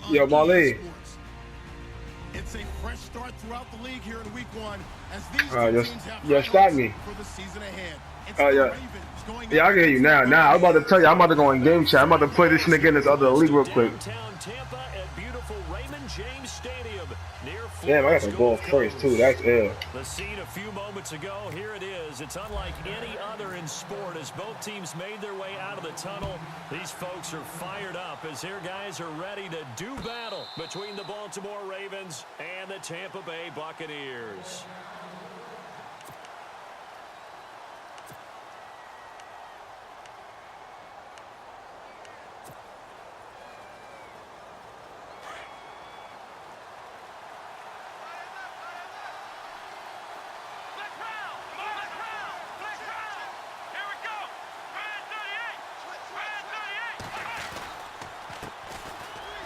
Yo, Molly. It's a fresh start throughout the league here in week 1 as these two Just teams have yeah, high stop hopes me. for the season ahead. It's the Yeah, Ravens going yeah, up I can hear you against the now. Now I'm about to Buccaneers. tell you, I'm about to go in game chat. I'm about to play this nigga in this other league To real quick. downtown Tampa at beautiful Raymond James Stadium near Damn, I got Florida's the ball Gulf first too. Coast. That's ill. The scene a few moments ago, here it is. It's unlike any other in sport as both teams made their way out of the tunnel. These folks are fired up as their guys are ready to do battle between the Baltimore Ravens and the Tampa Bay Buccaneers.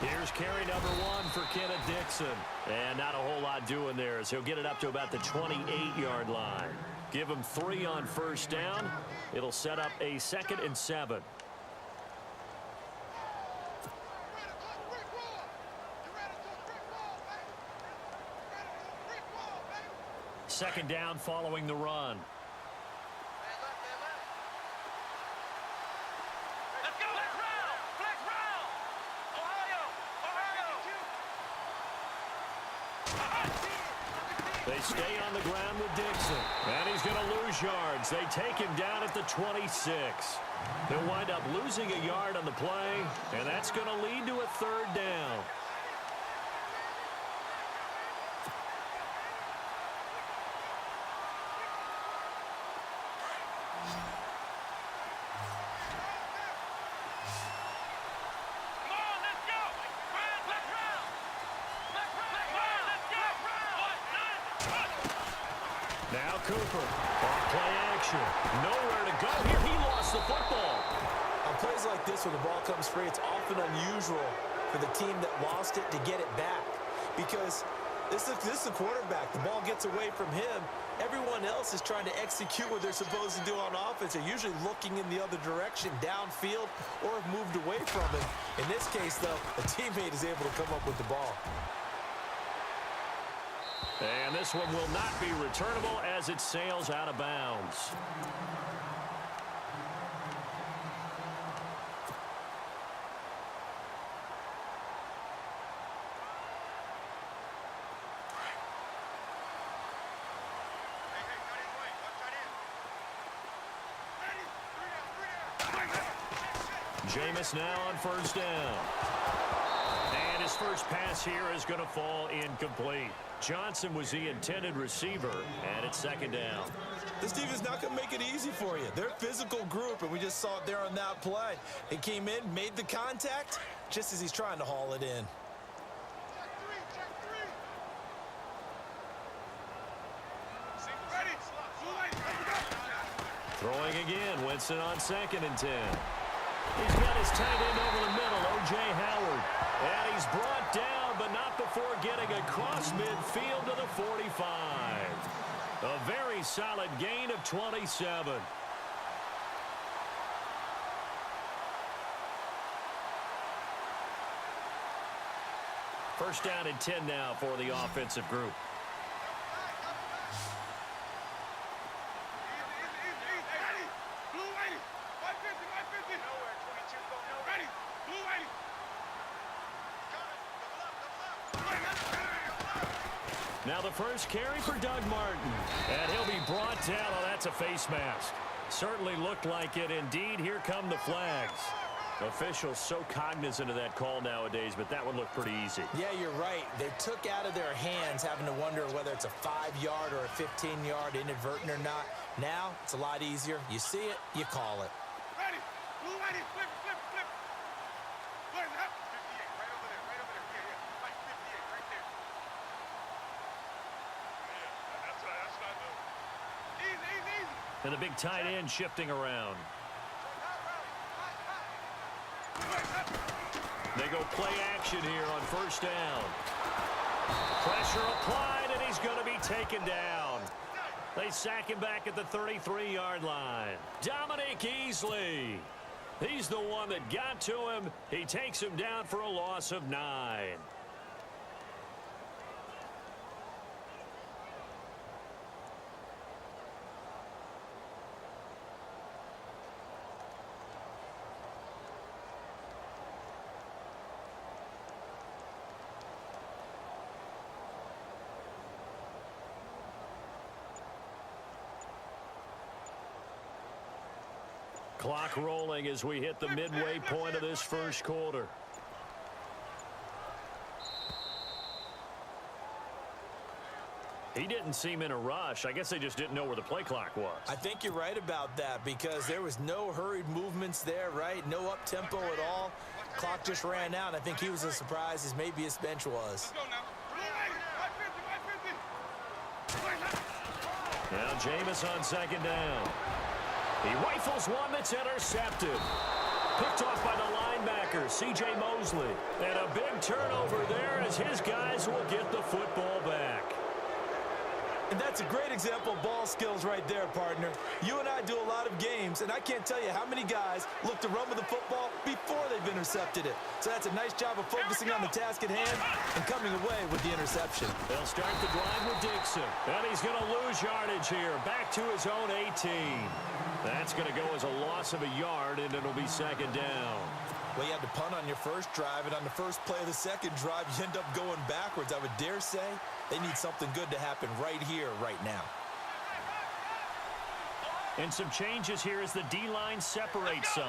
Here's carry number 1 for Kenneth Dixon. And not a whole lot doing there as he'll get it up to about the 28-yard line. Give him 3 on first down. It'll set up a 2nd and 7. Second down following the run. They stay on the ground with Dixon. And he's going to lose yards. They take him down at the 26. They'll wind up losing a yard on the play, and that's going to lead to a 3rd down. Now Cooper on play action. Nowhere to go here. He lost the football. On plays like this where the ball comes free, it's often unusual for the team that lost it to get it back. Because this is the quarterback. The ball gets away from him. Everyone else is trying to execute what they're supposed to do on offense. They're usually looking in the other direction, downfield, or have moved away from him. In this case, though, a teammate is able to come up with the ball. And this one will not be returnable as it sails out of bounds. Jameis now on first down. And his first pass here is going to fall incomplete. Johnson was the intended receiver, and it's 2nd down. This team is not going to make it easy for you. They're a physical group, and we just saw it there on that play. They came in, made the contact, just as he's trying to haul it in. Throwing again, Winston on 2nd and 10. He's got his tight end over the middle, O.J. Howard. And he's brought down, but not before getting across midfield to the 45. A very solid gain of 27. First down and 10 now for the offensive group. Now the first carry for Doug Martin. And he'll be brought down. Oh, that's a face mask. Certainly looked like it. Indeed, here come the flags. Officials so cognizant of that call nowadays, but that one looked pretty easy. Yeah, you're right. They took out of their hands having to wonder whether it's a 5-yard or a 15-yard inadvertent or not. Now, it's a lot easier. You see it, you call it. Ready. Blue ready. Flip, flip, flip. Flip it up. 58. Right over there. Right over there. Yeah, yeah. Right, 58. Right there. Yeah, that's what I do. Easy, easy, easy. And the big tight end shifting around. They go play action here on first down. Pressure applied, and he's going to be taken down. They sack him back at the 33-yard line. Dominique Easley. He's the one that got to him. He takes him down for a loss of 9. Clock rolling as we hit the midway point of this first quarter. He didn't seem in a rush. I guess they just didn't know where the play clock was. I think you're right about that because there was no hurried movements there, right? No up-tempo at all. Clock just ran out. I think he was as surprised as maybe his bench was. Now Jameis on second down. He rifles one that's intercepted. Picked off by the linebacker, C.J. Mosley. And a big turnover there as his guys will get the football back. And that's a great example of ball skills right there, partner. You and I do a lot of games, and I can't tell you how many guys look to run with the football before they've intercepted it. So that's a nice job of focusing on the task at hand and coming away with the interception. They'll start the drive with Dixon. And he's going to lose yardage here. Back to his own 18. That's going to go as a loss of a yard, and it'll be second down. Well, you had to punt on your first drive, and on the first play of the second drive, you end up going backwards. I would dare say they need something good to happen right here, right now. And some changes here as the D-line separates some.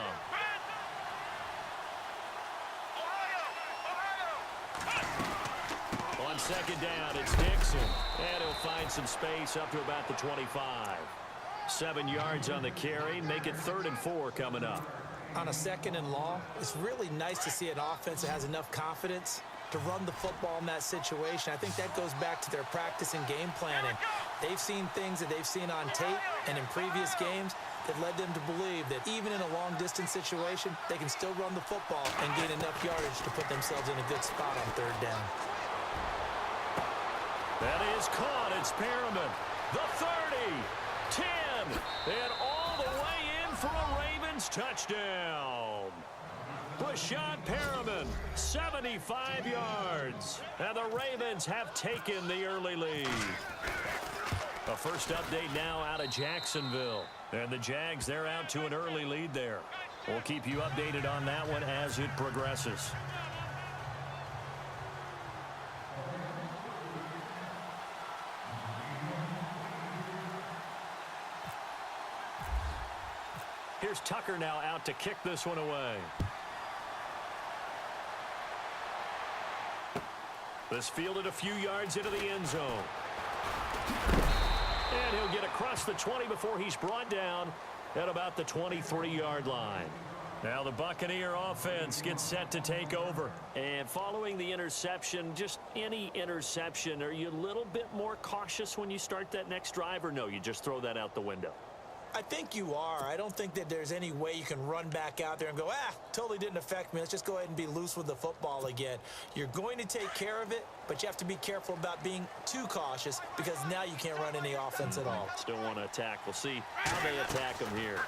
On second down, it's Dixon. And he'll find some space up to about the 25. 7 yards on the carry. Make it 3rd and 4 coming up. On a second and long, it's really nice to see an offense that has enough confidence to run the football in that situation. I think that goes back to their practice and game planning. They've seen things that they've seen on tape and in previous games that led them to believe that even in a long-distance situation, they can still run the football and gain enough yardage to put themselves in a good spot on 3rd down. That is caught. It's Perriman. The 30, 10, and all the way in for a Ravens touchdown. Rashad Perriman, 75 yards. And the Ravens have taken the early lead. A first update now out of Jacksonville. And the Jags, they're out to an early lead there. We'll keep you updated on that one as it progresses. Here's Tucker now out to kick this one away. This fielded a few yards into the end zone. And he'll get across the 20 before he's brought down at about the 23-yard line. Now the Buccaneer offense gets set to take over. And following the interception, just any interception, are you a little bit more cautious when you start that next drive, or no, you just throw that out the window? I think you are. I don't think that there's any way you can run back out there and go, totally didn't affect me. Let's just go ahead and be loose with the football again. You're going to take care of it, but you have to be careful about being too cautious because now you can't run any offense at all. Still want to attack. We'll see how they attack him here.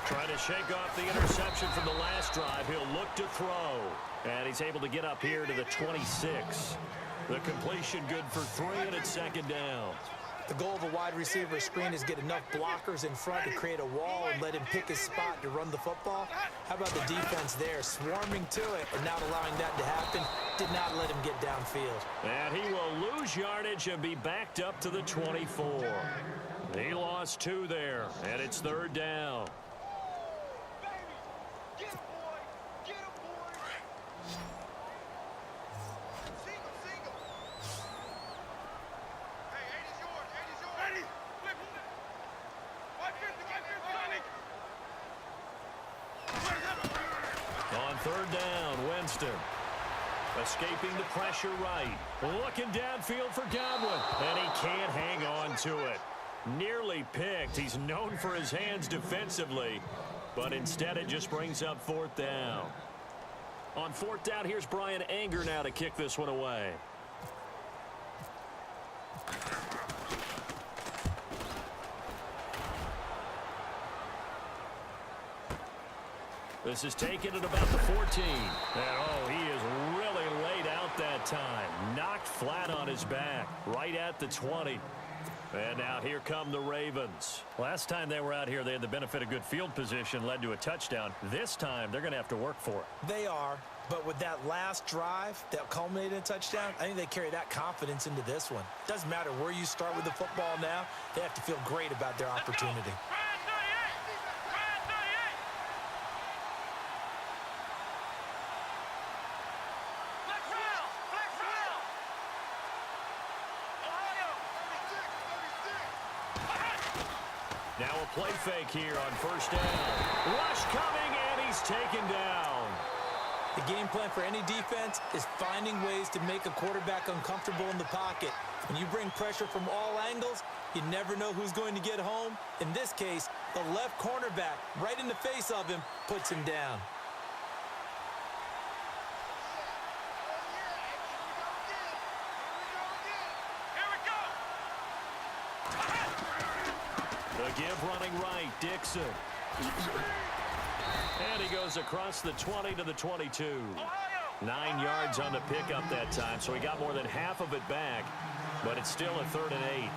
Trying to shake off the interception from the last drive. He'll look to throw. And he's able to get up here to the 26. The completion good for 3, and it's second down. The goal of a wide receiver screen is get enough blockers in front to create a wall and let him pick his spot to run the football. How about the defense there, swarming to it and not allowing that to happen? Did not let him get downfield. And he will lose yardage and be backed up to the 24. He lost 2 there, and it's 3rd down. On 3rd down, Winston. Escaping the pressure right. Looking downfield for Godwin. And he can't hang on to it. Nearly picked. He's known for his hands defensively. But instead it just brings up 4th down. On 4th down, here's Brian Anger now to kick this one away. This is taken at about the 14. And, oh, he is really laid out that time. Knocked flat on his back, right at the 20. And now here come the Ravens. Last time they were out here, they had the benefit of good field position, led to a touchdown. This time, they're going to have to work for it. They are, but with that last drive that culminated in a touchdown, I think they carry that confidence into this one. Doesn't matter where you start with the football now, they have to feel great about their opportunity. Now a play fake here on first down. Rush coming, and he's taken down. The game plan for any defense is finding ways to make a quarterback uncomfortable in the pocket. When you bring pressure from all angles, you never know who's going to get home. In this case, the left cornerback, right in the face of him, puts him down. The give running right, Dixon. And he goes across the 20 to the 22. 9 yards on the pickup that time, so he got more than half of it back, but it's still a 3rd and 8.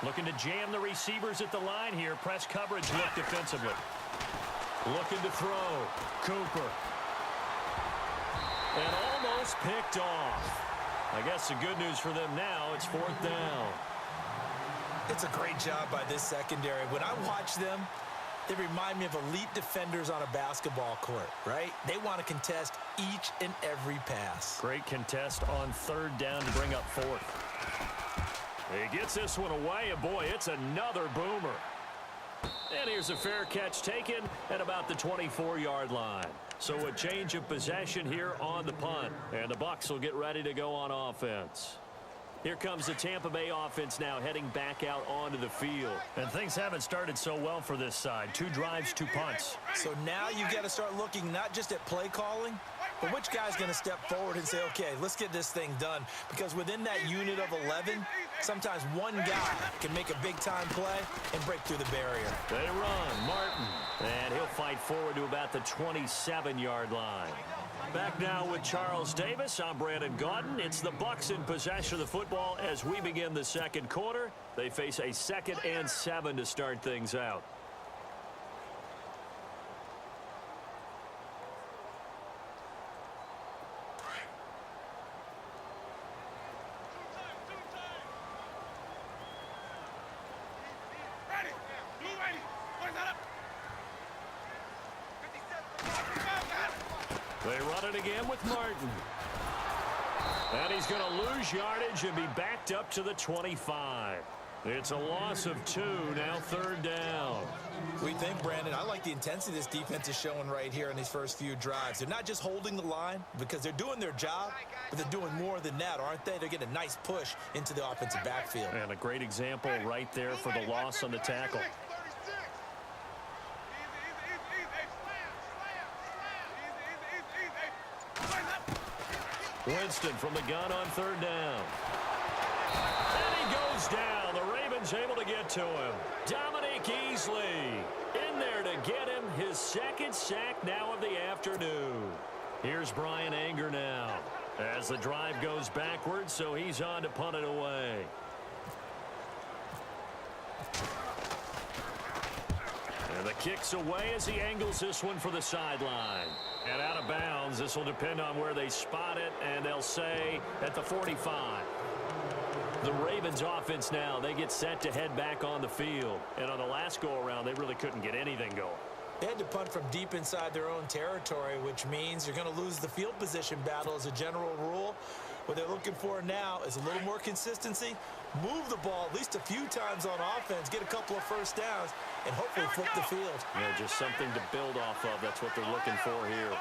Looking to jam the receivers at the line here. Press coverage look defensively. Looking to throw. Cooper. And almost picked off. I guess the good news for them now, it's 4th down. It's a great job by this secondary. When I watch them, they remind me of elite defenders on a basketball court, right? They want to contest each and every pass. Great contest on 3rd down to bring up 4th. He gets this one away, and boy, it's another boomer. And here's a fair catch taken at about the 24-yard line. So a change of possession here on the punt. And the Bucs will get ready to go on offense. Here comes the Tampa Bay offense now heading back out onto the field. And things haven't started so well for this side. 2 drives, 2 punts. So now you've got to start looking not just at play calling, but which guy's going to step forward and say, okay, let's get this thing done. Because within that unit of 11, sometimes one guy can make a big-time play and break through the barrier. They run. Martin. And he'll fight forward to about the 27-yard line. Back now with Charles Davis. I'm Brandon Gaudin. It's the Bucs in possession of the football as we begin the second quarter. They face a 2nd and 7 to start things out. They run it again with Martin. And he's going to lose yardage and be backed up to the 25. It's a loss of 2, now 3rd down. We think, Brandon, I like the intensity this defense is showing right here in these first few drives. They're not just holding the line because they're doing their job, but they're doing more than that, aren't they? They're getting a nice push into the offensive backfield. And a great example right there for the loss on the tackle. Winston from the gun on 3rd down. And he goes down. The Ravens able to get to him. Dominique Easley in there to get him his 2nd sack now of the afternoon. Here's Brian Anger now as the drive goes backwards, so he's on to punt it away. And the kick's away as he angles this one for the sideline. And out of bounds, this will depend on where they spot it, and they'll say at the 45. The Ravens offense now, they get set to head back on the field. And on the last go-around, they really couldn't get anything going. They had to punt from deep inside their own territory, which means you're going to lose the field position battle as a general rule. What they're looking for now is a little more consistency, move the ball at least a few times on offense, get a couple of first downs, and hopefully flip the field. Yeah, just something to build off of. That's what they're looking for here.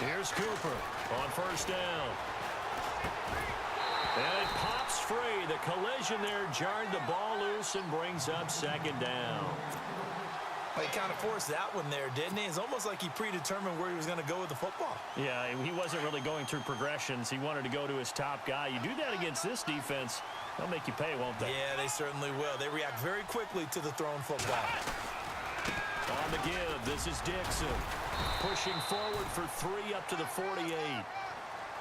Here's Cooper on 1st down. And it pops free. The collision there jarred the ball loose and brings up 2nd down. He kind of forced that one there, didn't he? It's almost like he predetermined where he was going to go with the football. Yeah, he wasn't really going through progressions. He wanted to go to his top guy. You do that against this defense, they'll make you pay, won't they? Yeah, they certainly will. They react very quickly to the thrown football. On the give, this is Dixon. Pushing forward for 3 up to the 48.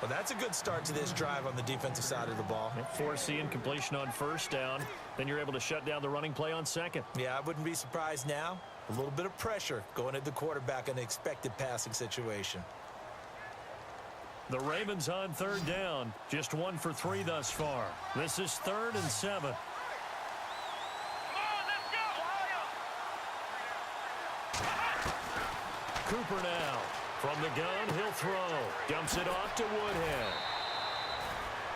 Well, that's a good start to this drive on the defensive side of the ball. Forcing completion on first down. Then you're able to shut down the running play on second. Yeah, I wouldn't be surprised now. A little bit of pressure going at the quarterback in an expected passing situation. The Ravens on third down. Just 1 for 3 thus far. This is 3rd and 7. Cooper now. From the gun, he'll throw. Dumps it off to Woodhead.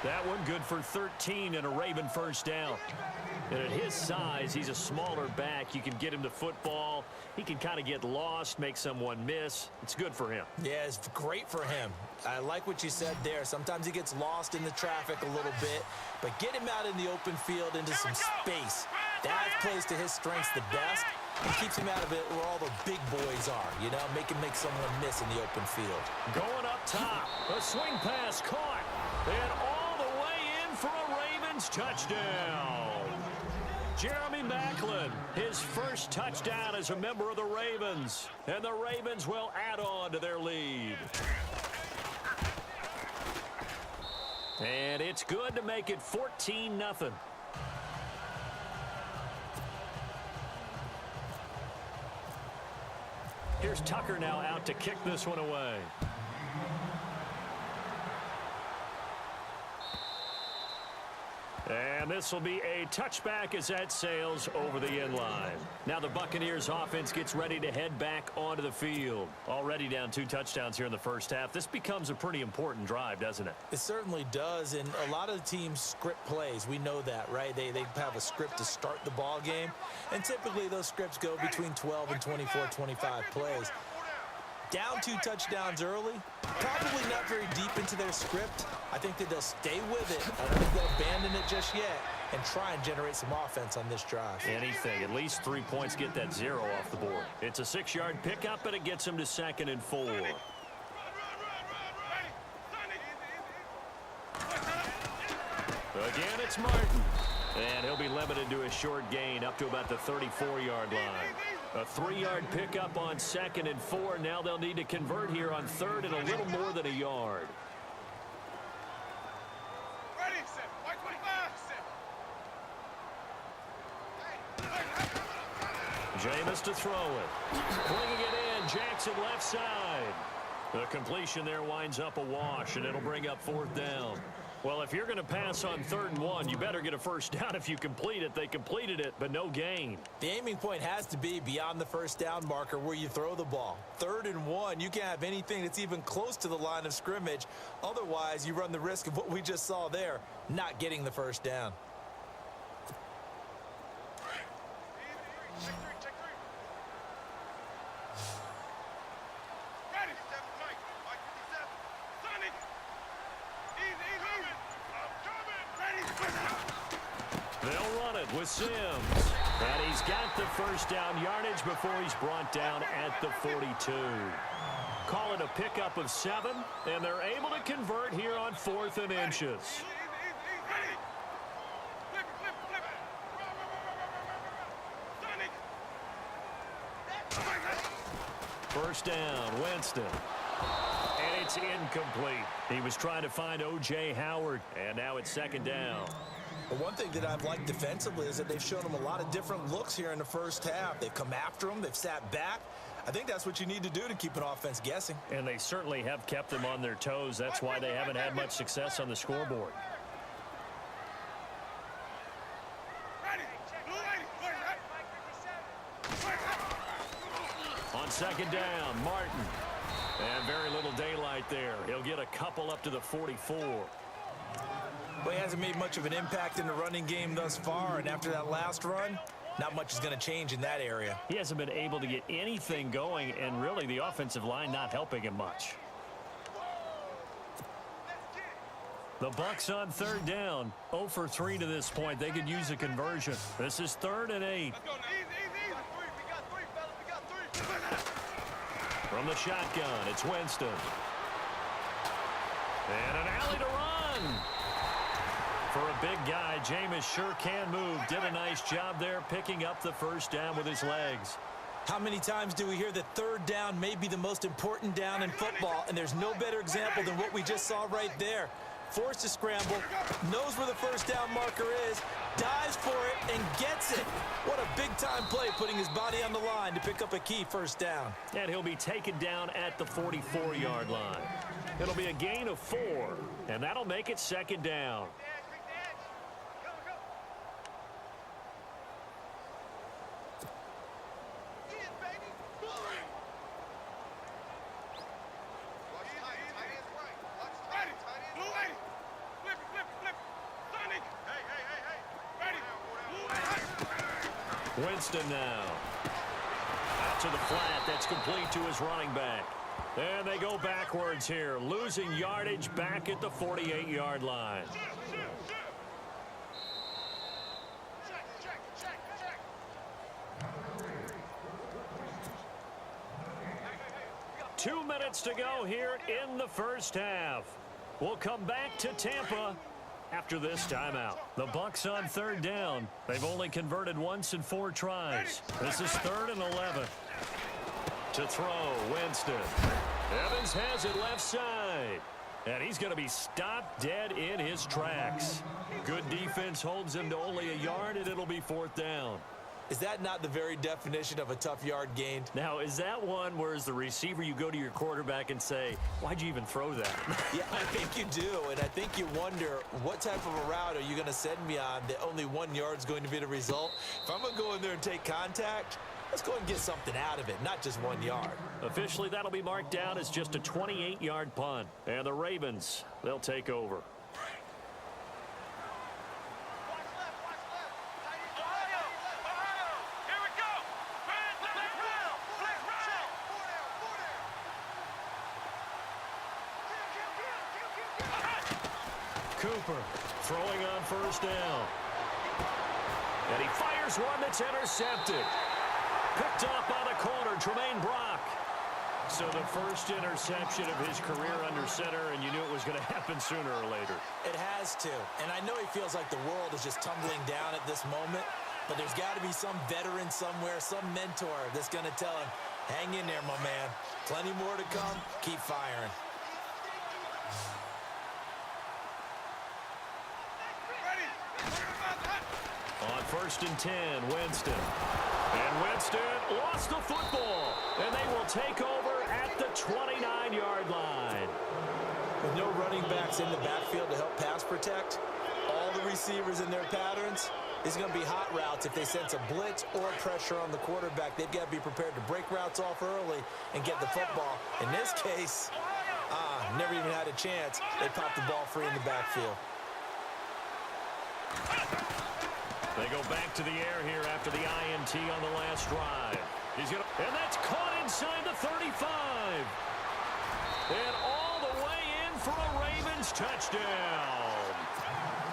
That one good for 13 and a Raven first down. And at his size, he's a smaller back. You can get him to football. He can kind of get lost, make someone miss. It's good for him. Yeah, it's great for him. I like what you said there. Sometimes he gets lost in the traffic a little bit, but get him out in the open field into some space. That plays to his strengths the best and keeps him out of it where all the big boys are, you know, make someone miss in the open field. Going up top, a swing pass caught, and all the way in for a Ravens touchdown. Jeremy Maclin, his first touchdown as a member of the Ravens, and the Ravens will add on to their lead. And it's good to make it 14-0. Here's Tucker now out to kick this one away. And this will be a touchback as that sails over the end line. Now the Buccaneers offense gets ready to head back onto the field. Already down 2 touchdowns here in the first half. This becomes a pretty important drive, doesn't it? It certainly does, and a lot of the teams script plays. We know that, right? They have a script to start the ball game, and typically those scripts go between 12 and 24, 25 plays. Down 2 touchdowns early, probably not very deep into their script. I think that they'll stay with it. I don't think they'll abandon it just yet and try and generate some offense on this drive. Anything. At least 3 points get that 0 off the board. It's a 6-yard pickup, and it gets them to 2nd and 4. Again, it's Martin. And he'll be limited to a short gain up to about the 34-yard line. A 3-yard pickup on 2nd and 4. Now they'll need to convert here on 3rd and a little more than a yard. Ready, set. White 25, set. Jameis to throw it. Bringing it in. Jackson left side. The completion there winds up a wash, and it'll bring up 4th down. Well, if you're going to pass on 3rd and 1, you better get a first down if you complete it. They completed it, but no gain. The aiming point has to be beyond the first down marker where you throw the ball. 3rd and 1, you can't have anything that's even close to the line of scrimmage. Otherwise, you run the risk of what we just saw there, not getting the first down. They'll run it with Sims. And he's got the first down yardage before he's brought down at the 42. Call it a pickup of 7, and they're able to convert here on 4th and inches. First down, Winston. And it's incomplete. He was trying to find O.J. Howard, and now it's 2nd down. But one thing that I've liked defensively is that they've shown him a lot of different looks here in the first half. They've come after him. They've sat back. I think that's what you need to do to keep an offense guessing. And they certainly have kept them on their toes. That's why they haven't had much success on the scoreboard. On 2nd down, Martin. And very little daylight there. He'll get a couple up to the 44. Well, he hasn't made much of an impact in the running game thus far, and after that last run, not much is going to change in that area. He hasn't been able to get anything going, and really the offensive line not helping him much. The Bucs on 3rd down. 0 for 3 to this point. They could use a conversion. This is 3rd and 8. From the shotgun, it's Winston. And an alley to run. For a big guy, Jameis sure can move. Did a nice job there picking up the first down with his legs. How many times do we hear that third down may be the most important down in football, and there's no better example than what we just saw right there. Forced to scramble, knows where the first down marker is, dives for it, and gets it. What a big-time play, putting his body on the line to pick up a key first down. And he'll be taken down at the 44-yard line. It'll be a gain of 4, and that'll make it second down. Winston now. Out to the flat. That's complete to his running back. And they go backwards here, losing yardage back at the 48-yard line. 2 minutes to go here in the first half. We'll come back to Tampa after this timeout. The Bucs on third down. They've only converted once in 4 tries. This is 3rd and 11. To throw, Winston. Evans has it left side. And he's going to be stopped dead in his tracks. Good defense holds him to only a yard, and it'll be 4th down. Is that not the very definition of a tough yard gained? Now, is that one where as the receiver you go to your quarterback and say, why'd you even throw that? Yeah, I think you do, and I think you wonder what type of a route are you going to send me on that only 1 yard's going to be the result? If I'm going to go in there and take contact, let's go and get something out of it, not just 1 yard. Officially, that'll be marked down as just a 28-yard punt. And the Ravens, they'll take over. Cooper throwing on first down. And he fires one that's intercepted. Picked up by the corner, Tremaine Brock. So the first interception of his career under center, and you knew it was going to happen sooner or later. It has to. And I know he feels like the world is just tumbling down at this moment, but there's got to be some veteran somewhere, some mentor that's going to tell him, hang in there, my man. Plenty more to come. Keep firing. On 1st and 10, Winston. And Winston lost the football. And they will take over at the 29-yard line. With no running backs in the backfield to help pass protect, all the receivers in their patterns, it's going to be hot routes if they sense a blitz or pressure on the quarterback. They've got to be prepared to break routes off early and get the football. In this case, never even had a chance. They popped the ball free in the backfield. They go back to the air here after the INT on the last drive. And that's caught inside the 35. And all the way in for a Ravens touchdown.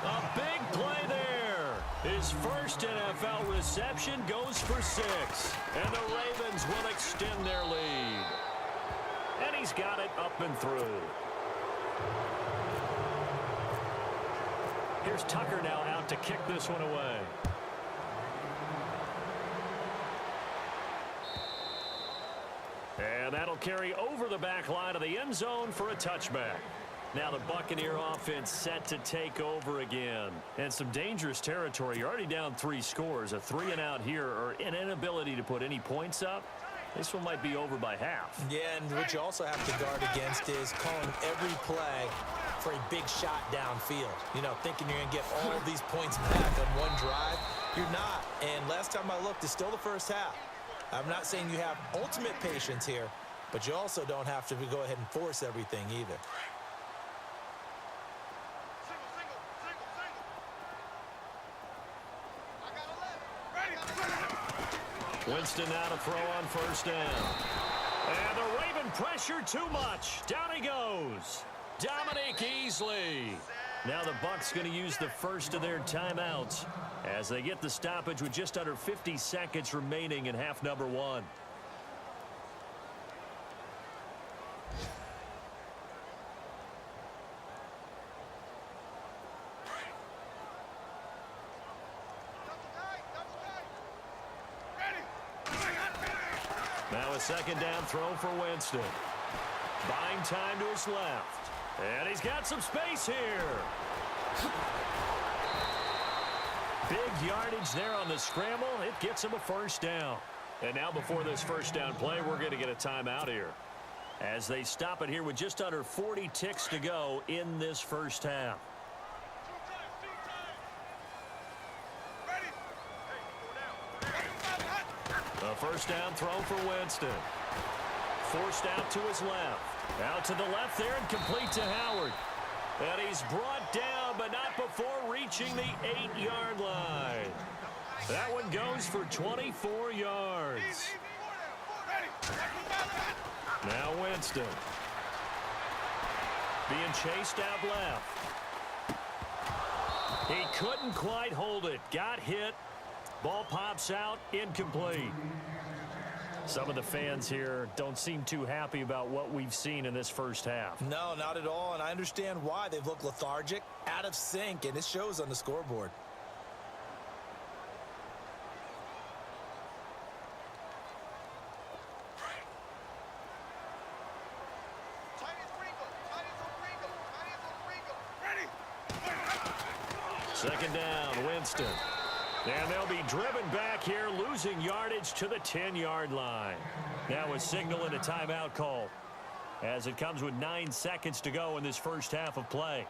A big play there. His first NFL reception goes for 6. And the Ravens will extend their lead. And he's got it up and through. Here's Tucker now out to kick this one away. And that'll carry over the back line of the end zone for a touchback. Now the Buccaneer offense set to take over again. And some dangerous territory. You're already down 3 scores. A 3-and-out here, or an inability to put any points up. This one might be over by half. Yeah, and what you also have to guard against is calling every play for a big shot downfield. You know, thinking you're going to get all of these points back on one drive. You're not. And last time I looked, it's still the first half. I'm not saying you have ultimate patience here, but you also don't have to go ahead and force everything either. Winston now to throw on first down. And the Raven pressure too much. Down he goes. Dominique Easley. Now the Bucs going to use the first of their timeouts as they get the stoppage with just under 50 seconds remaining in half number 1. second down throw for Winston. Buying time to his left. And he's got some space here. Big yardage there on the scramble. It gets him a first down. And now before this first down play, we're going to get a timeout here, as they stop it here with just under 40 ticks to go in this first half. A first down throw for Winston. Forced out to his left. Out to the left there and complete to Howard. And he's brought down, but not before reaching the 8-yard line. That one goes for 24 yards. Now Winston. Being chased out left. He couldn't quite hold it. Got hit. Ball pops out, incomplete. Some of the fans here don't seem too happy about what we've seen in this first half. No, not at all, and I understand why. They've looked lethargic, out of sync, and it shows on the scoreboard. Second down, Winston. And they'll be driven back here, losing yardage to the 10-yard line. Now a signal and a timeout call, as it comes with 9 seconds to go in this first half of play.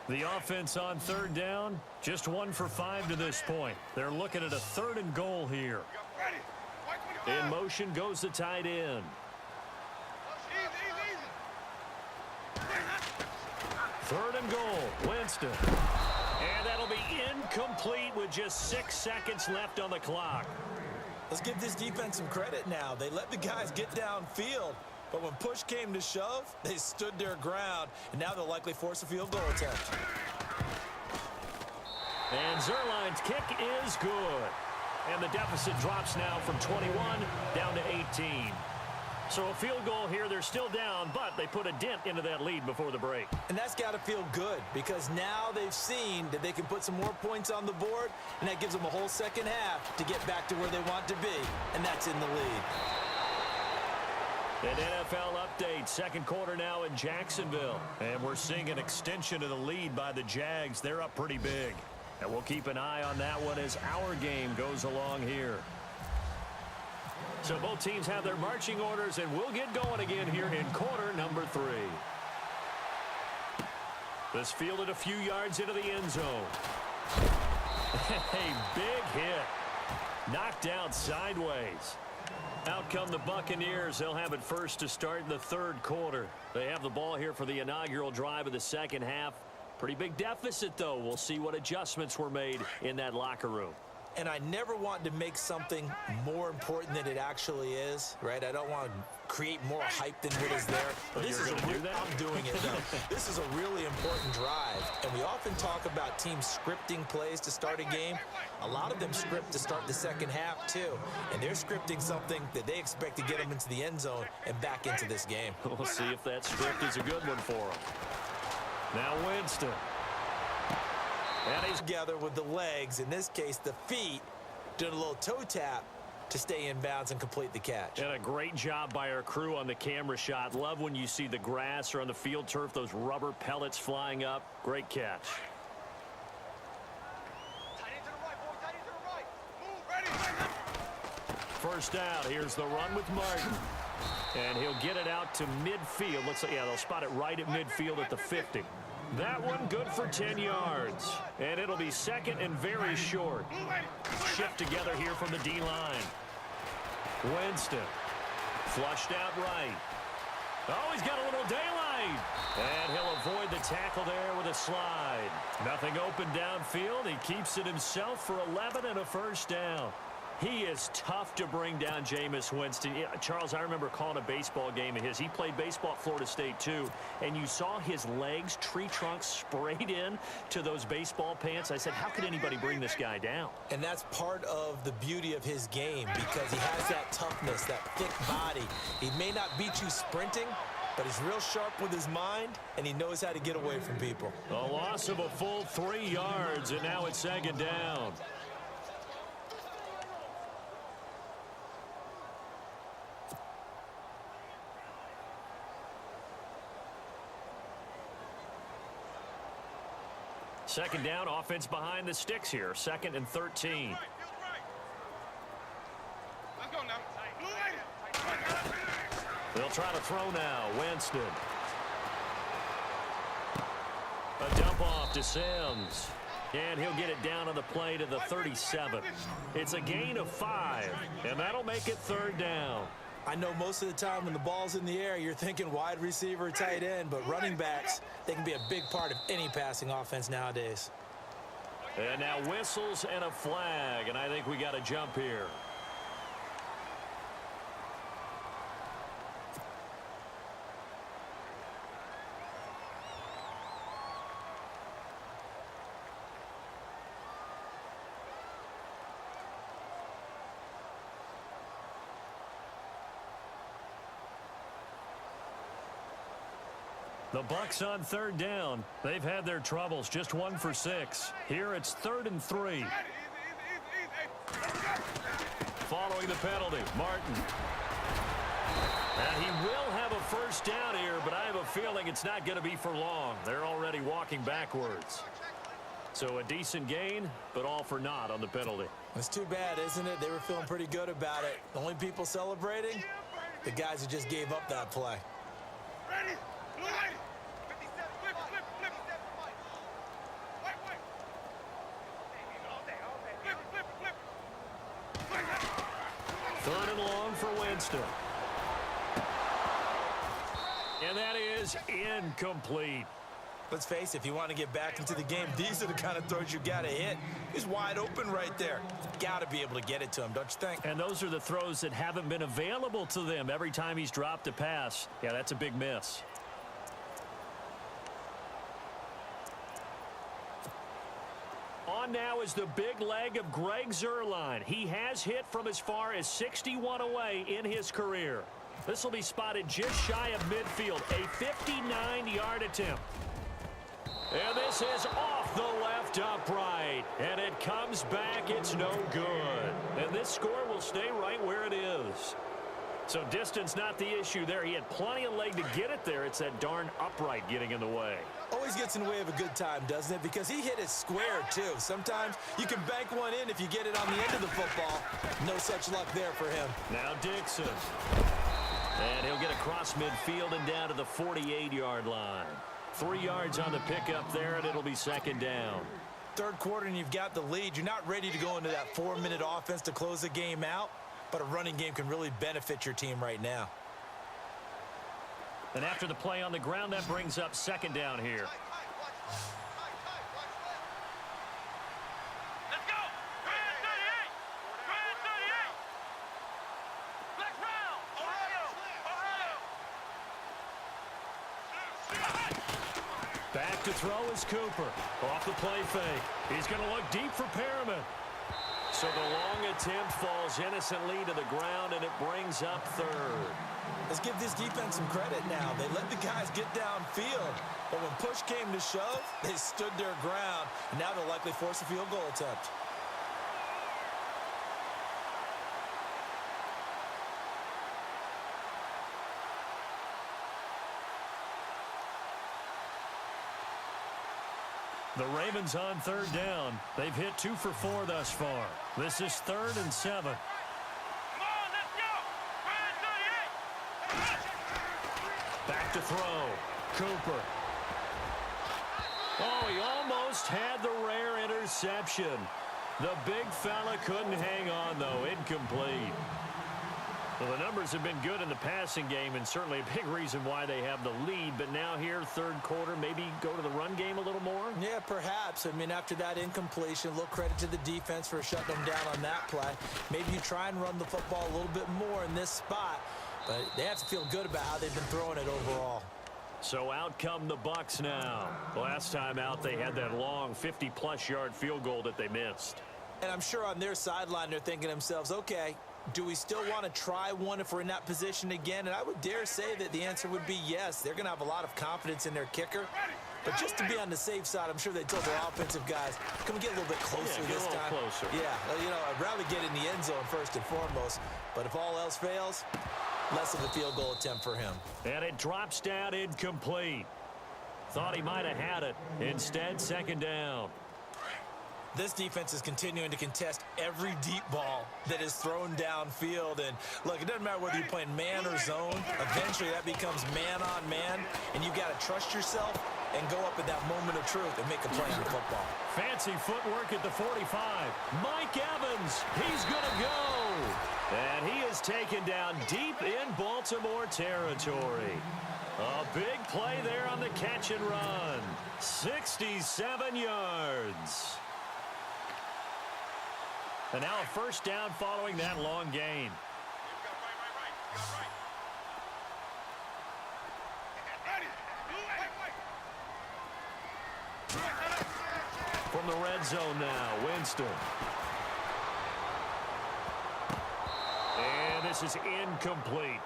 The offense on third down, just 1 for 5 to this point. They're looking at a 3rd and goal here. In motion goes the tight end. Third and goal, Winston. And that'll be incomplete with just 6 seconds left on the clock. Let's give this defense some credit now. They let the guys get downfield, but when push came to shove, they stood their ground, and now they'll likely force a field goal attempt. And Zerline's kick is good. And the deficit drops now from 21 down to 18. So a field goal here, they're still down, but they put a dent into that lead before the break. And that's got to feel good, because now they've seen that they can put some more points on the board, and that gives them a whole second half to get back to where they want to be, and that's in the lead. An NFL update, second quarter now in Jacksonville. And we're seeing an extension of the lead by the Jags. They're up pretty big. And we'll keep an eye on that one as our game goes along here. So both teams have their marching orders, and we'll get going again here in quarter number 3. This fielded a few yards into the end zone. A big hit. Knocked out sideways. Out come the Buccaneers. They'll have it first to start the third quarter. They have the ball here for the inaugural drive of the second half. Pretty big deficit, though. We'll see what adjustments were made in that locker room. And I never want to make something more important than it actually is, right? I don't want to create more hype than what is there. But this is I'm doing it, though. This is a really important drive. And we often talk about teams scripting plays to start a game. A lot of them script to start the second half, too. And they're scripting something that they expect to get them into the end zone and back into this game. We'll see if that script is a good one for them. Now Winston. And he's together with the legs, in this case the feet, doing a little toe tap to stay in bounds and complete the catch. And a great job by our crew on the camera shot. Love when you see the grass or on the field turf, those rubber pellets flying up. Great catch. First down, here's the run with Martin. And he'll get it out to midfield. Looks like, yeah, they'll spot it right at midfield at the 50. That one good for 10 yards. And it'll be second and very short. Shift together here from the D-line. Winston. Flushed out right. Oh, he's got a little daylight. And he'll avoid the tackle there with a slide. Nothing open downfield. He keeps it himself for 11 and a first down. He is tough to bring down, Jameis Winston. Yeah, Charles, I remember calling a baseball game of his. He played baseball at Florida State, too. And you saw his legs, tree trunks sprayed in to those baseball pants. I said, how could anybody bring this guy down? And that's part of the beauty of his game, because he has that toughness, that thick body. He may not beat you sprinting, but he's real sharp with his mind, and he knows how to get away from people. A loss of a full 3 yards, and now it's second down. Second down, offense behind the sticks here. 2nd and 13. Right, feels right. Let's go now. Blue lady. They'll try to throw now. Winston. A dump off to Sims. And he'll get it down on the play to the 37. It's a gain of 5, and that'll make it 3rd down. I know most of the time when the ball's in the air, you're thinking wide receiver, tight end, but running backs, they can be a big part of any passing offense nowadays. And now whistles and a flag, and I think we got a jump here. The Bucs on 3rd down. They've had their troubles, just 1 for 6. Here it's 3rd and 3. Following the penalty, Martin. And he will have a 1st down here, but I have a feeling it's not going to be for long. They're already walking backwards. So a decent gain, but all for naught on the penalty. It's too bad, isn't it? They were feeling pretty good about it. The only people celebrating, the guys who just gave up that play. Ready? Blue lady. 57. Flip. White. Flip. 3rd and long for Winston. And that is incomplete. Let's face it, if you want to get back into the game, these are the kind of throws you got to hit. He's wide open right there. Got to be able to get it to him, don't you think? And those are the throws that haven't been available to them every time he's dropped a pass. Yeah, that's a big miss. On now is the big leg of Greg Zuerlein. He has hit from as far as 61 away in his career. This will be spotted just shy of midfield, a 59-yard attempt. And this is off the left upright. And it comes back. It's no good. And this score will stay right where it is. So distance not the issue there. He had plenty of leg to get it there. It's that darn upright getting in the way. Always gets in the way of a good time, doesn't it? Because he hit it square, too. Sometimes you can bank one in if you get it on the end of the football. No such luck there for him. Now Dixon. And he'll get across midfield and down to the 48-yard line. 3 yards on the pickup there, and it'll be 2nd down. 3rd quarter, and you've got the lead. You're not ready to go into that 4-minute offense to close the game out, but a running game can really benefit your team right now. And after the play on the ground, that brings up 2nd down here. Let's go. Grand 38. Grand 38. Black round. Ohio. Back to throw is Cooper. Off the play fake. He's going to look deep for Perriman. So the long attempt falls innocently to the ground, and it brings up 3rd. Let's give this defense some credit now. They let the guys get downfield, but when push came to shove, they stood their ground, and now they'll likely force a field goal attempt. The Ravens on 3rd down. They've hit 2 for 4 thus far. This is 3rd and 7. Come on, let's go. Grand 38. Back to throw. Cooper. Oh, he almost had the rare interception. The big fella couldn't hang on, though. Incomplete. Well, the numbers have been good in the passing game, and certainly a big reason why they have the lead. But now here, 3rd quarter, maybe go to the run game a little more? Yeah, perhaps. I mean, after that incompletion, a little credit to the defense for shutting them down on that play. Maybe you try and run the football a little bit more in this spot, but they have to feel good about how they've been throwing it overall. So out come the Bucs now. Last time out, they had that long 50-plus yard field goal that they missed. And I'm sure on their sideline, they're thinking to themselves, okay, do we still want to try one if we're in that position again? And I would dare say that the answer would be yes. They're going to have a lot of confidence in their kicker. But just to be on the safe side, I'm sure they told their offensive guys, can we get a little bit closer this time? Closer. Yeah, you know, I'd rather get in the end zone first and foremost. But if all else fails, less of a field goal attempt for him. And it drops down incomplete. Thought he might have had it. Instead, second down. This defense is continuing to contest every deep ball that is thrown downfield. And, look, it doesn't matter whether you're playing man or zone. Eventually, that becomes man-on-man, and you've got to trust yourself and go up at that moment of truth and make a play on the football. Fancy footwork at the 45. Mike Evans, he's going to go. And he is taken down deep in Baltimore territory. A big play there on the catch and run. 67 yards. And now a first down following that long gain. From the red zone now, Winston. And this is incomplete.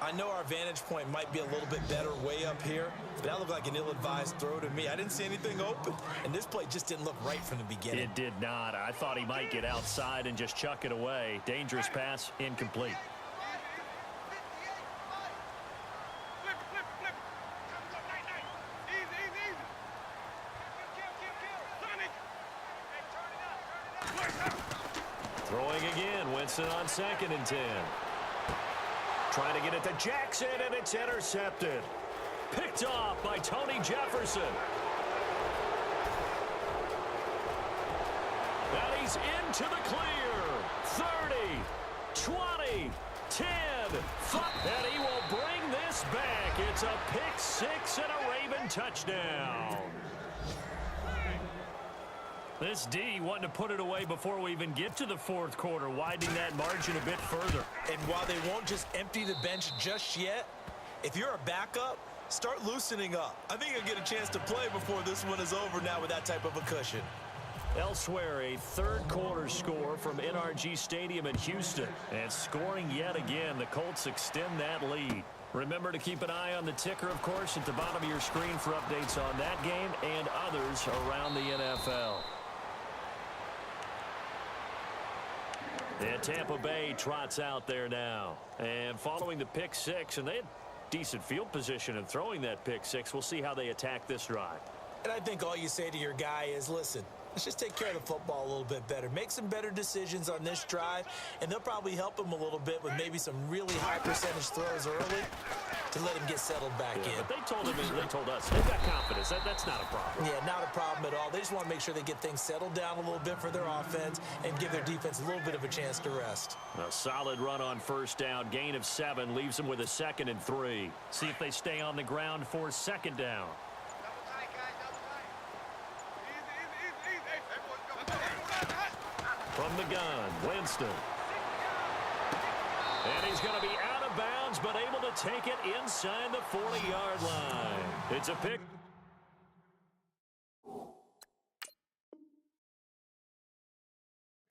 I know our vantage point might be a little bit better way up here, but that looked like an ill-advised throw to me. I didn't see anything open, and this play just didn't look right from the beginning. It did not. I thought he might get outside and just chuck it away. Dangerous pass, incomplete. Throwing again, Winston on 2nd and 10. Trying to get it to Jackson, and it's intercepted. Picked off by Tony Jefferson. And he's into the clear. 30, 20, 10, 5. And he will bring this back. It's a pick six and a Raven touchdown. This D wanting to put it away before we even get to the fourth quarter, widening that margin a bit further. And while they won't just empty the bench just yet, if you're a backup, start loosening up. I think you'll get a chance to play before this one is over now with that type of a cushion. Elsewhere, a third quarter score from NRG Stadium in Houston. And scoring yet again, the Colts extend that lead. Remember to keep an eye on the ticker, of course, at the bottom of your screen for updates on that game and others around the NFL. And Tampa Bay trots out there now. And following the pick six, and they had decent field position in throwing that pick six. We'll see how they attack this drive. And I think all you say to your guy is, listen, let's just take care of the football a little bit better. Make some better decisions on this drive, and they'll probably help him a little bit with maybe some really high percentage throws early to let him get settled back in. But they told him, they told us, they've got confidence. That's not a problem. Yeah, not a problem at all. They just want to make sure they get things settled down a little bit for their offense and give their defense a little bit of a chance to rest. A solid run on first down. Gain of 7 leaves them with a 2nd and 3. See if they stay on the ground for second down. From the gun, Winston. And he's going to be out of bounds, but able to take it inside the 40-yard line. It's a pick.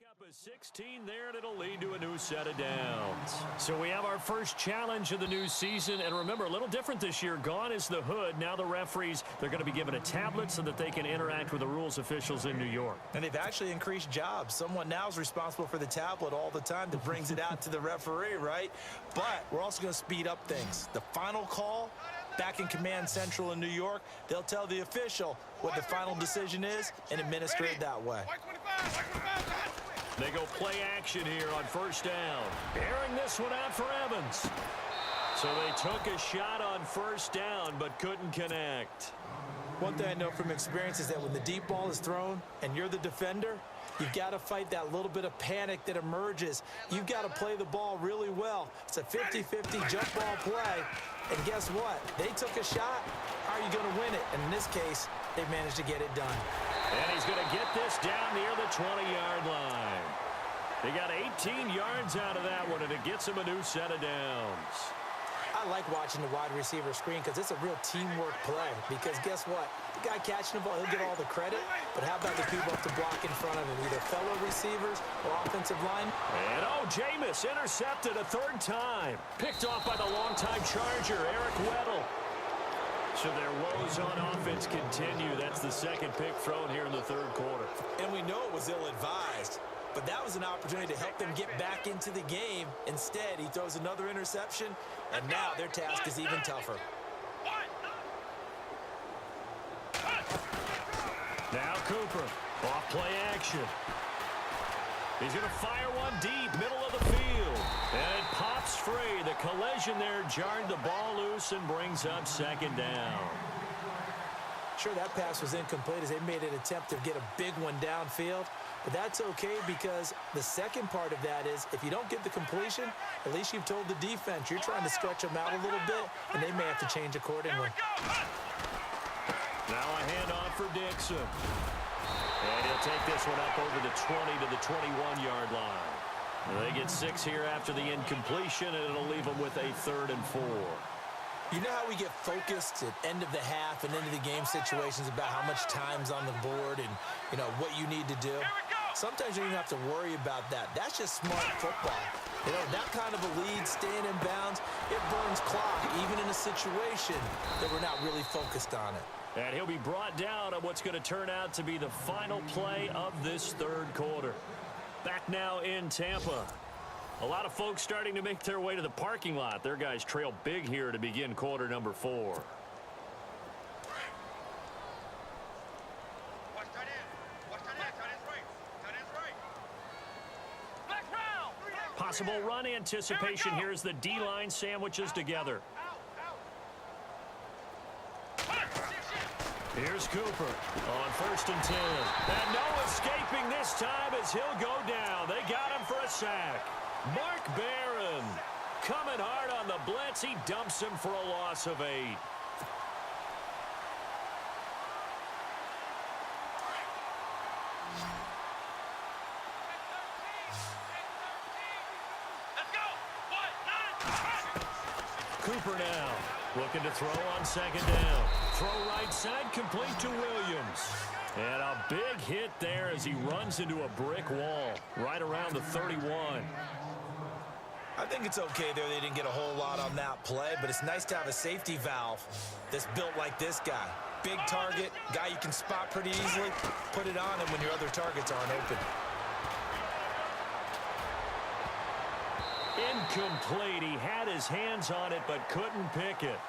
Up a 16 there, and it'll lead to a new set of downs. So we have our first challenge of the new season. And remember, a little different this year. Gone is the hood. Now the referees, they're going to be given a tablet so that they can interact with the rules officials in New York. And they've actually increased jobs. Someone now is responsible for the tablet all the time that brings it out to the referee, right? But we're also going to speed up things. The final call, back in Command Central in New York, they'll tell the official what the final decision is and administer it that way. They go play action here on first down. Airing this one out for Evans. So they took a shot on first down but couldn't connect. One thing I know from experience is that when the deep ball is thrown and you're the defender, you've got to fight that little bit of panic that emerges. You've got to play the ball really well. It's a 50-50 jump ball play. And guess what? They took a shot. How are you going to win it? And in this case, they managed to get it done. And he's going to get this down near the 20-yard line. They got 18 yards out of that one, and it gets him a new set of downs. I like watching the wide receiver screen because it's a real teamwork play. Because guess what? The guy catching the ball, he'll get all the credit. But how about the people up to block in front of him, either fellow receivers or offensive line? And Jameis intercepted a 3rd time. Picked off by the longtime Charger, Eric Weddle. So their woes on offense continue. That's the 2nd pick thrown here in the 3rd quarter. And we know it was ill-advised. But that was an opportunity to help them get back into the game. Instead, he throws another interception, and now their task is even tougher. Now Cooper, off play action. He's going to fire one deep, middle of the field. And it pops free. The collision there jarred the ball loose and brings up second down. Sure, that pass was incomplete as they made an attempt to get a big one downfield. But that's okay because the second part of that is if you don't get the completion, at least you've told the defense you're trying to stretch them out a little bit, and they may have to change accordingly. Now a handoff for Dixon. And he'll take this one up over the 20 to the 21-yard line. They get 6 here after the incompletion, and it'll leave them with a 3rd and 4. You know how we get focused at end of the half and into the game situations about how much time's on the board and, you know, what you need to do? Sometimes you don't even have to worry about that. That's just smart football. You know, that kind of a lead, staying in bounds, it burns clock, even in a situation that we're not really focused on it. And he'll be brought down on what's going to turn out to be the final play of this 3rd quarter. Back now in Tampa. A lot of folks starting to make their way to the parking lot. Their guys trail big here to begin quarter number 4. Watch tight end. Watch tight end. Tight end's right. Tight end's right. Black round. Possible run anticipation here as the D-line sandwiches together. Here's Cooper on 1st and 10. And no escaping this time as he'll go down. They got him for a sack. Mark Barron coming hard on the blitz. He dumps him for a loss of 8. Cooper now looking to throw on 2nd down. Throw right side, complete to Williams. And a big hit there as he runs into a brick wall right around the 31. I think it's okay there. They didn't get a whole lot on that play, but it's nice to have a safety valve that's built like this guy. Big target, guy you can spot pretty easily. Put it on him when your other targets aren't open. Incomplete. He had his hands on it but couldn't pick it.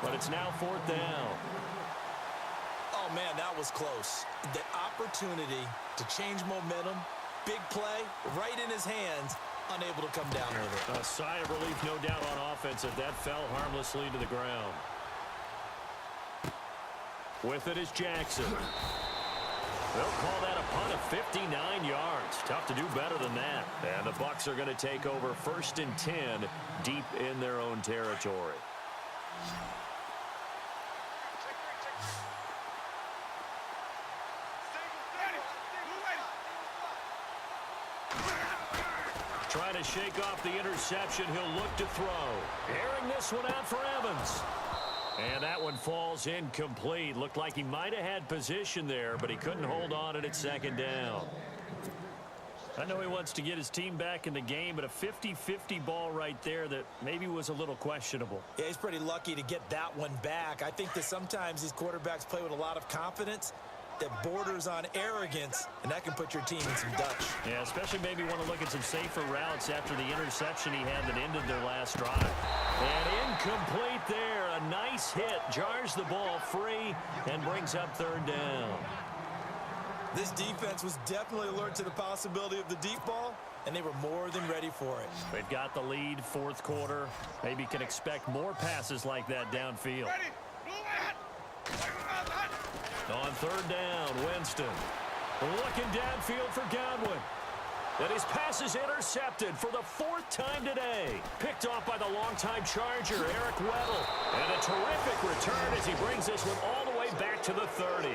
But it's now 4th down. Oh, man, that was close. The opportunity to change momentum, big play, right in his hands, unable to come down with it. A sigh of relief, no doubt, on offense if that fell harmlessly to the ground. With it is Jackson. They'll call that a punt of 59 yards. Tough to do better than that. And the Bucs are going to take over 1st and 10 deep in their own territory. Trying to shake off the interception. He'll look to throw. Airing this one out for Evans. And that one falls incomplete. Looked like he might have had position there, but he couldn't hold on it at 2nd down. I know he wants to get his team back in the game, but a 50-50 ball right there that maybe was a little questionable. Yeah, he's pretty lucky to get that one back. I think that sometimes these quarterbacks play with a lot of confidence that borders on arrogance, and that can put your team in some Dutch. Yeah, especially maybe want to look at some safer routes after the interception he had that ended their last drive. And incomplete there. A nice hit. Jars the ball free and brings up 3rd down. This defense was definitely alert to the possibility of the deep ball, and they were more than ready for it. They've got the lead, 4th quarter. Maybe can expect more passes like that downfield. On 3rd down, Winston looking downfield for Godwin. And his pass is intercepted for the 4th time today. Picked off by the longtime Charger, Eric Weddle. And a terrific return as he brings this one all the way back to the 30.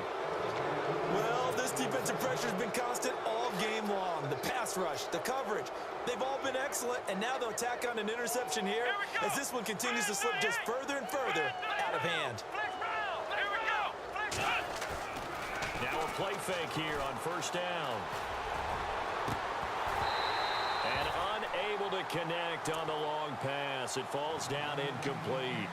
Well, this defensive pressure has been constant all game long. The pass rush, the coverage, they've all been excellent. And now they'll tack on an interception here as this one continues to slip just further and further out of hand. Now a play fake here on 1st down. And unable to connect on the long pass. It falls down incomplete.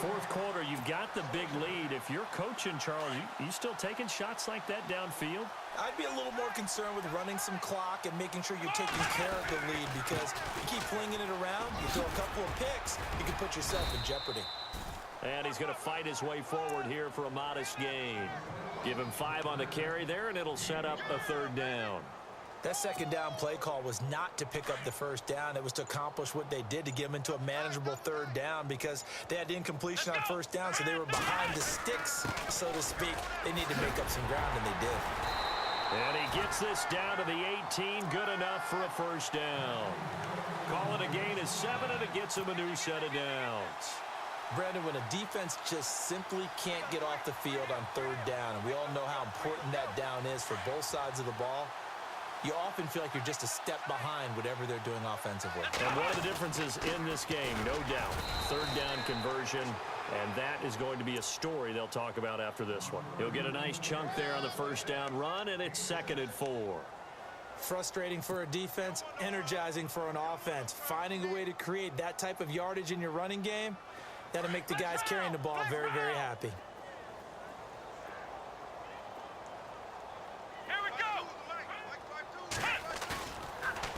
4th quarter, you've got the big lead. If you're coaching, Charles, you still taking shots like that downfield? I'd be a little more concerned with running some clock and making sure you're taking care of the lead, because you keep flinging it around, you throw a couple of picks, you can put yourself in jeopardy. And he's going to fight his way forward here for a modest gain. Give him 5 on the carry there, and it'll set up a 3rd down. That 2nd down play call was not to pick up the 1st down. It was to accomplish what they did, to get them into a manageable 3rd down, because they had incompletion on 1st down, so they were behind the sticks, so to speak. They need to make up some ground, and they did. And he gets this down to the 18, good enough for a 1st down. Call it a gain of 7, and it gets him a new set of downs. Brandon, when a defense just simply can't get off the field on 3rd down, and we all know how important that down is for both sides of the ball, you often feel like you're just a step behind whatever they're doing offensively. And one of the differences in this game, no doubt, 3rd down conversion, and that is going to be a story they'll talk about after this one. He'll get a nice chunk there on the 1st down run, and it's 2nd and 4. Frustrating for a defense, energizing for an offense. Finding a way to create that type of yardage in your running game, that'll make the guys carrying the ball very, very happy.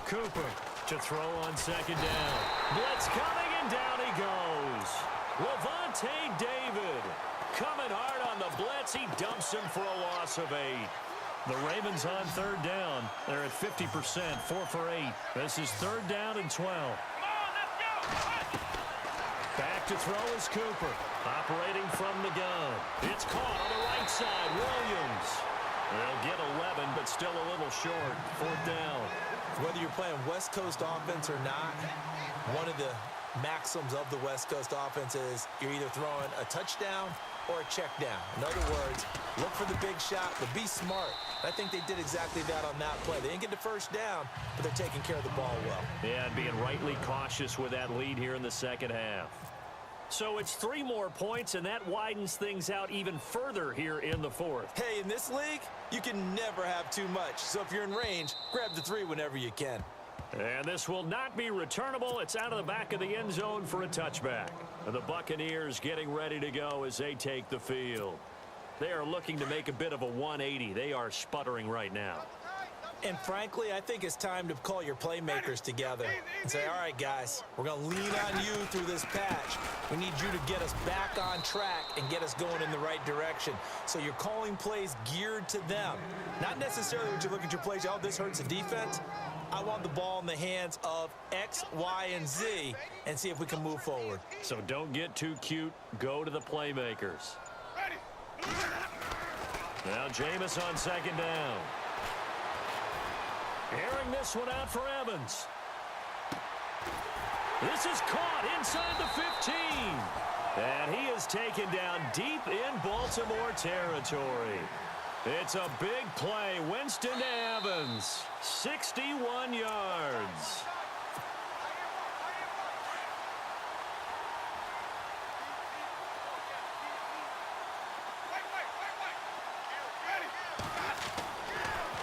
Cooper to throw on 2nd down. Blitz coming, and down he goes. Lavonte David coming hard on the blitz. He dumps him for a loss of 8. The Ravens on 3rd down. They're at 50%, 4 for 8. This is 3rd down and 12. Back to throw is Cooper, operating from the gun. It's caught on the right side. Williams. They'll get 11, but still a little short. 4th down. Whether you're playing West Coast offense or not, one of the maxims of the West Coast offense is you're either throwing a touchdown or a check down. In other words, look for the big shot, but be smart. I think they did exactly that on that play. They didn't get the 1st down, but they're taking care of the ball well. Yeah, and being rightly cautious with that lead here in the 2nd half. So it's 3 more points, and that widens things out even further here in the 4th. Hey, in this league, you can never have too much. So if you're in range, grab the 3 whenever you can. And this will not be returnable. It's out of the back of the end zone for a touchback. And the Buccaneers getting ready to go as they take the field. They are looking to make a bit of a 180. They are sputtering right now. And frankly, I think it's time to call your playmakers together and say, all right, guys, we're going to lean on you through this patch. We need you to get us back on track and get us going in the right direction. So you're calling plays geared to them. Not necessarily when you look at your plays, oh, this hurts the defense. I want the ball in the hands of X, Y, and Z and see if we can move forward. So don't get too cute. Go to the playmakers. Now Jameis on 2nd down. Airing this one out for Evans. This is caught inside the 15. And he is taken down deep in Baltimore territory. It's a big play. Winston to Evans. 61 yards.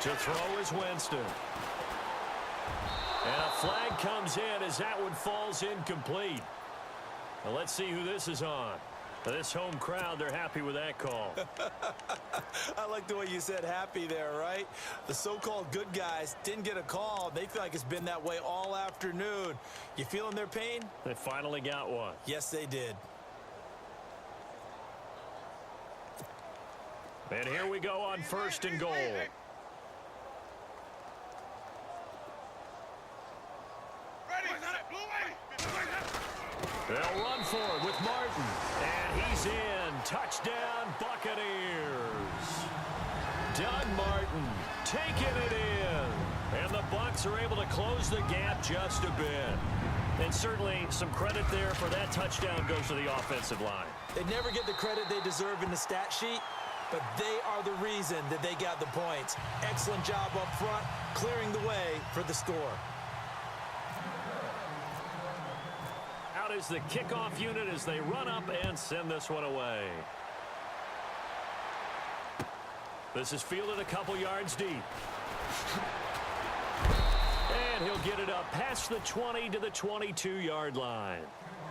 To throw is Winston. And a flag comes in as that one falls incomplete. Now let's see who this is on. This home crowd, they're happy with that call. I like the way you said happy there, right? The so-called good guys didn't get a call. They feel like it's been that way all afternoon. You feeling their pain? They finally got one. Yes, they did. And here we go on 1st and goal. They'll run for it with Martin. And he's in. Touchdown, Buccaneers. Doug Martin taking it in. And the Bucs are able to close the gap just a bit. And certainly some credit there for that touchdown goes to the offensive line. They never get the credit they deserve in the stat sheet, but they are the reason that they got the points. Excellent job up front, clearing the way for the score. Out is the kickoff unit as they run up and send this one away. This is fielded a couple yards deep. And he'll get it up past the 20 to the 22-yard line.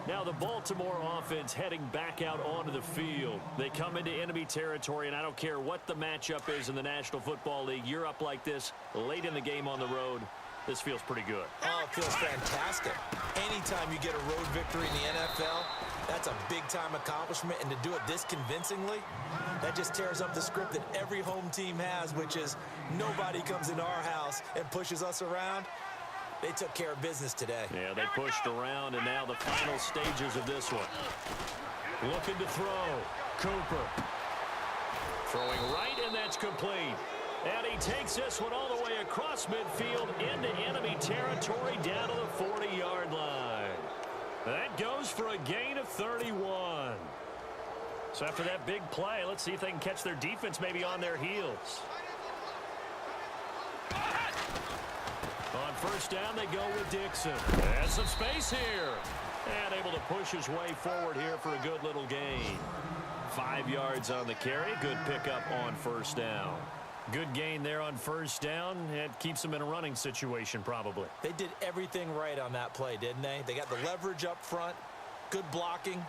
Now the Baltimore offense heading back out onto the field. They come into enemy territory, and I don't care what the matchup is in the National Football League. You're up like this late in the game on the road. This feels pretty good. Oh, it feels fantastic. Anytime you get a road victory in the NFL, That's a big-time accomplishment, and to do it this convincingly, that just tears up the script that every home team has, which is nobody comes into our house and pushes us around. They took care of business today. Yeah, they pushed around, and now the final stages of this one. Looking to throw. Cooper. Throwing right, and that's complete. And he takes this one all the way across midfield into enemy territory down to the 40-yard line. That goes for a gain of 31. So after that big play, let's see if they can catch their defense maybe on their heels. On first down, they go with Dixon. And some space here. And able to push his way forward here for a good little gain. 5 yards on the carry. Good pickup on first down. Good gain there on first down. It keeps them in a running situation probably. They did everything right on that play, didn't they? They got the leverage up front, good blocking,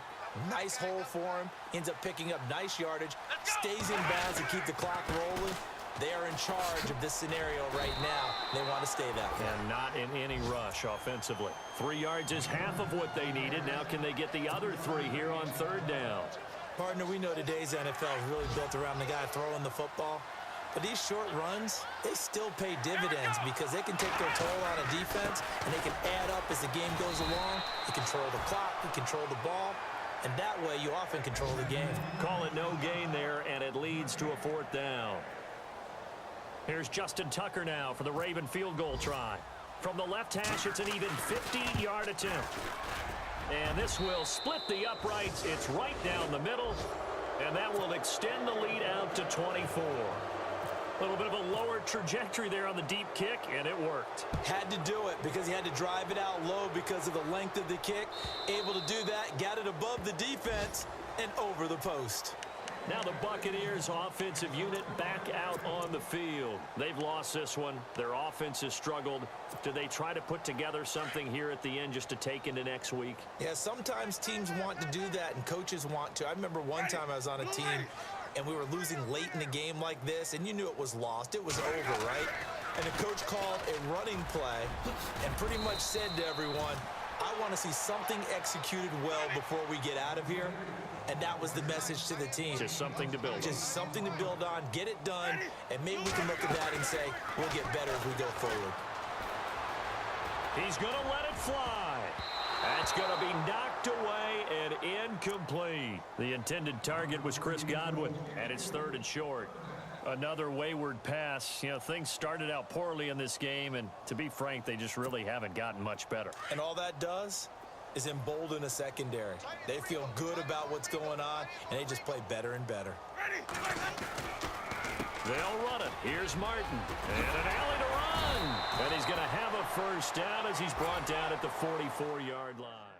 nice hole for him, ends up picking up nice yardage, stays in bounds to keep the clock rolling. They are in charge of this scenario right now. They want to stay that way. And not in any rush offensively. 3 yards is half of what they needed. Now can they get the other 3 here on third down? Partner, we know today's NFL is really built around the guy throwing the football. But these short runs, they still pay dividends because they can take their toll on a defense and they can add up as the game goes along. You control the clock, you control the ball, and that way you often control the game. Call it no gain there, and it leads to a 4th down. Here's Justin Tucker now for the Raven field goal try. From the left hash, it's an even 50-yard attempt. And this will split the uprights. It's right down the middle, and that will extend the lead out to 24. A little bit of a lower trajectory there on the deep kick, and it worked. Had to do it because he had to drive it out low because of the length of the kick. Able to do that, got it above the defense, and over the post. Now the Buccaneers offensive unit back out on the field. They've lost this one. Their offense has struggled. Do they try to put together something here at the end just to take into next week? Yeah, sometimes teams want to do that and coaches want to. I remember one time I was on a team and we were losing late in a game like this, and you knew it was lost. It was over, right? And the coach called a running play and pretty much said to everyone, I want to see something executed well before we get out of here. And that was the message to the team. Just something to build on. Just something to build on, get it done, and maybe we can look at that and say, we'll get better as we go forward. He's going to let it fly. That's going to be knocked away and incomplete. The intended target was Chris Godwin, and it's 3rd and short. Another wayward pass. You know, things started out poorly in this game, and to be frank, they just really haven't gotten much better. And all that does is embolden a secondary. They feel good about what's going on, and they just play better and better. They'll run it. Here's Martin. And an alley to run. And he's going to have a first down as he's brought down at the 44-yard line.